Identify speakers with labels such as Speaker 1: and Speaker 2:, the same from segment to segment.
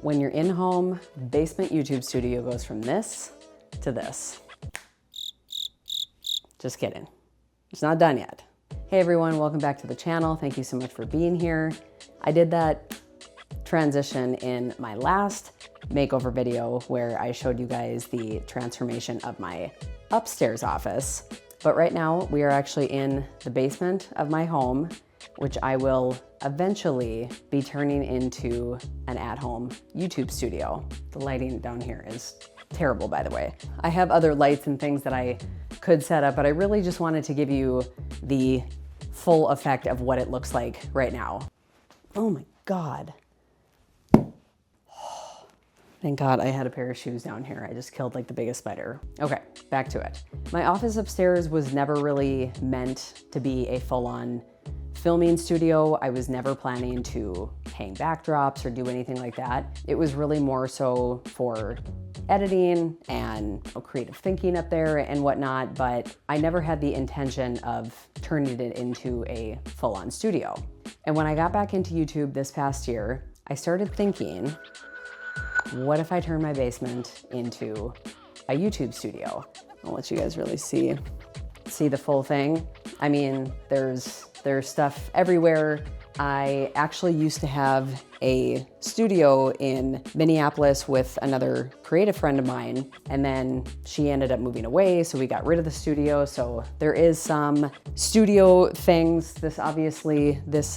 Speaker 1: When you're in home, basement YouTube studio goes from this to this. Just kidding. It's not done yet. Hey everyone, welcome back to the channel. Thank you so much for being here. I did that transition in my last makeover video where I showed you guys the transformation of my upstairs office. But right now we are actually in the basement of my home, which I will eventually be turning into an at-home YouTube studio. The lighting down here is terrible, by the way. I have other lights and things that I could set up, but I really just wanted to give you the full effect of what it looks like right now. Oh my God. Thank God I had a pair of shoes down here. I just killed like the biggest spider. Okay, back to it. My office upstairs was never really meant to be a full-on filming studio. I was never planning to hang backdrops or do anything like that. It was really more so for editing and creative thinking up there and whatnot, but I never had the intention of turning it into a full-on studio. And when I got back into YouTube this past year, I started thinking, what if I turn my basement into a YouTube studio? I'll let you guys really see the full thing. I mean, there's stuff everywhere. I actually used to have a studio in Minneapolis with another creative friend of mine, and then she ended up moving away, so we got rid of the studio. So there is some studio things. This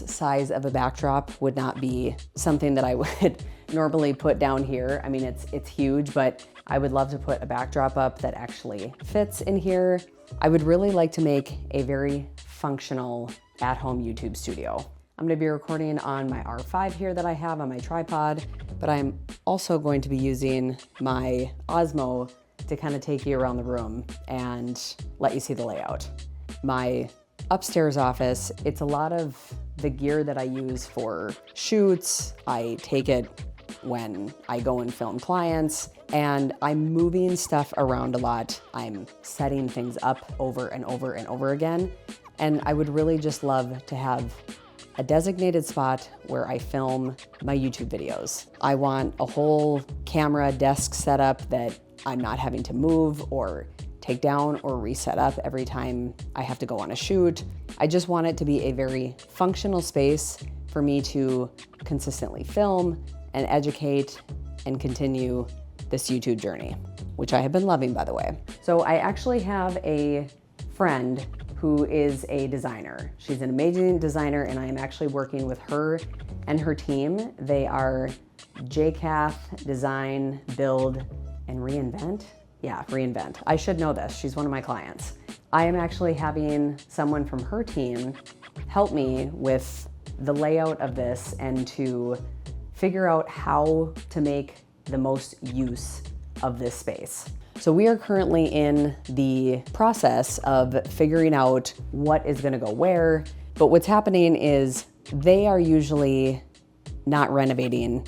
Speaker 1: size of a backdrop would not be something that I would normally put down here. I mean, it's huge, but I would love to put a backdrop up that actually fits in here. I would really like to make a very functional at-home YouTube studio. I'm gonna be recording on my R5 here that I have on my tripod, but I'm also going to be using my Osmo to kind of take you around the room and let you see the layout. My upstairs office, it's a lot of the gear that I use for shoots. I take it when I go and film clients, and I'm moving stuff around a lot. I'm setting things up over and over and over again. And I would really just love to have a designated spot where I film my YouTube videos. I want a whole camera desk set up that I'm not having to move or take down or reset up every time I have to go on a shoot. I just want it to be a very functional space for me to consistently film and educate and continue this YouTube journey, which I have been loving, by the way. So I actually have a friend who is a designer. She's an amazing designer, and I am actually working with her and her team. They are JCath Design, Build, and Reinvent. Yeah, Reinvent. I should know this. She's one of my clients. I am actually having someone from her team help me with the layout of this and to figure out how to make the most use of this space. So we are currently in the process of figuring out what is gonna go where, but what's happening is they are usually not renovating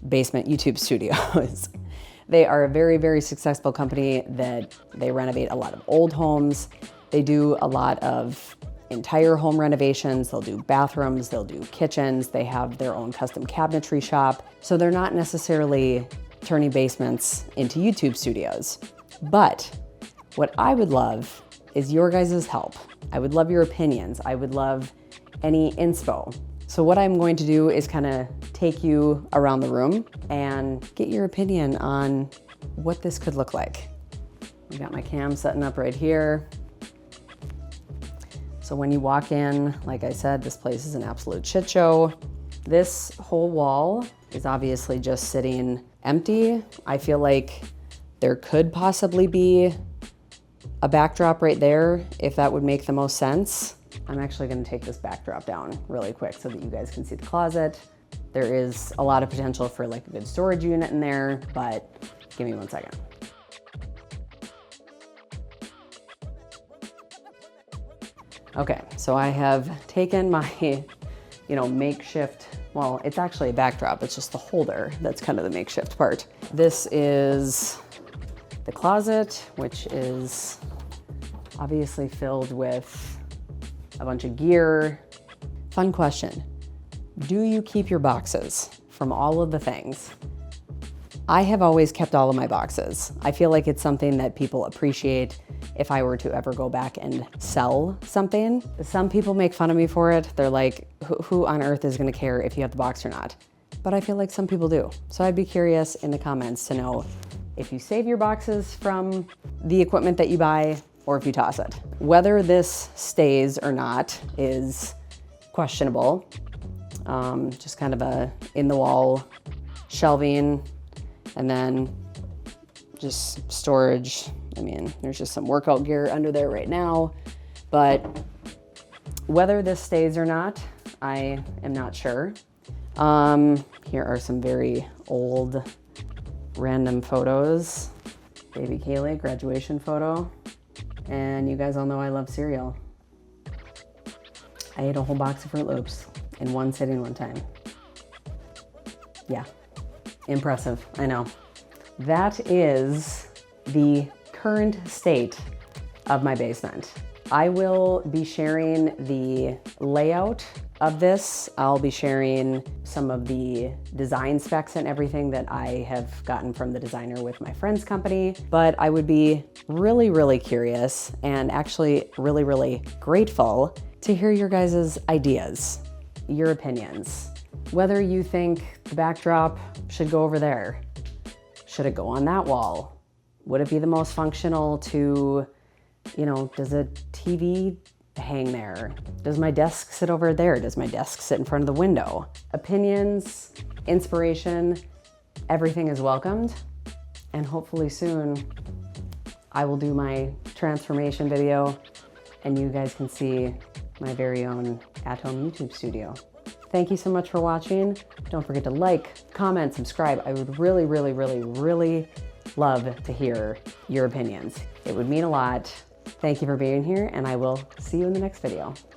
Speaker 1: basement YouTube studios. They are a very, very successful company that they renovate a lot of old homes. They do a lot of entire home renovations. They'll do bathrooms, they'll do kitchens. They have their own custom cabinetry shop. So they're not necessarily turning basements into YouTube studios. But what I would love is your guys' help. I would love your opinions. I would love any inspo. So what I'm going to do is kind of take you around the room and get your opinion on what this could look like. I got my cam setting up right here. So when you walk in, like I said, this place is an absolute shit show. This whole wall is obviously just sitting empty. I feel like there could possibly be a backdrop right there if that would make the most sense. I'm actually gonna take this backdrop down really quick so that you guys can see the closet. There is a lot of potential for like a good storage unit in there, but give me 1 second. Okay, so I have taken my, makeshift, well, it's actually a backdrop, it's just the holder that's kind of the makeshift part. This is the closet, which is obviously filled with a bunch of gear. Fun question. Do you keep your boxes from all of the things I have always kept all of my boxes. I feel like it's something that people appreciate if I were to ever go back and sell something. Some people make fun of me for it. They're like, who on earth is gonna care if you have the box or not? But I feel like some people do. So I'd be curious in the comments to know if you save your boxes from the equipment that you buy or if you toss it. Whether this stays or not is questionable. Just kind of a in the wall shelving, and then just storage. I mean, there's just some workout gear under there right now, but whether this stays or not, I am not sure. Here are some very old random photos. Baby Kaylee, graduation photo. And you guys all know I love cereal. I ate a whole box of Fruit Loops in one sitting one time. Yeah, impressive, I know. That is the current state of my basement. I will be sharing the layout of this. I'll be sharing some of the design specs and everything that I have gotten from the designer with my friend's company. But I would be really, really curious and actually really, really grateful to hear your guys' ideas, your opinions. Whether you think the backdrop should go over there, should it go on that wall? Would it be the most functional to, you know, does a TV hang there? Does my desk sit over there? Does my desk sit in front of the window? Opinions, inspiration, everything is welcomed. And hopefully soon I will do my transformation video and you guys can see my very own at-home YouTube studio. Thank you so much for watching. Don't forget to like, comment, subscribe. I would really, really, really, really love to hear your opinions. It would mean a lot. Thank you for being here, and I will see you in the next video.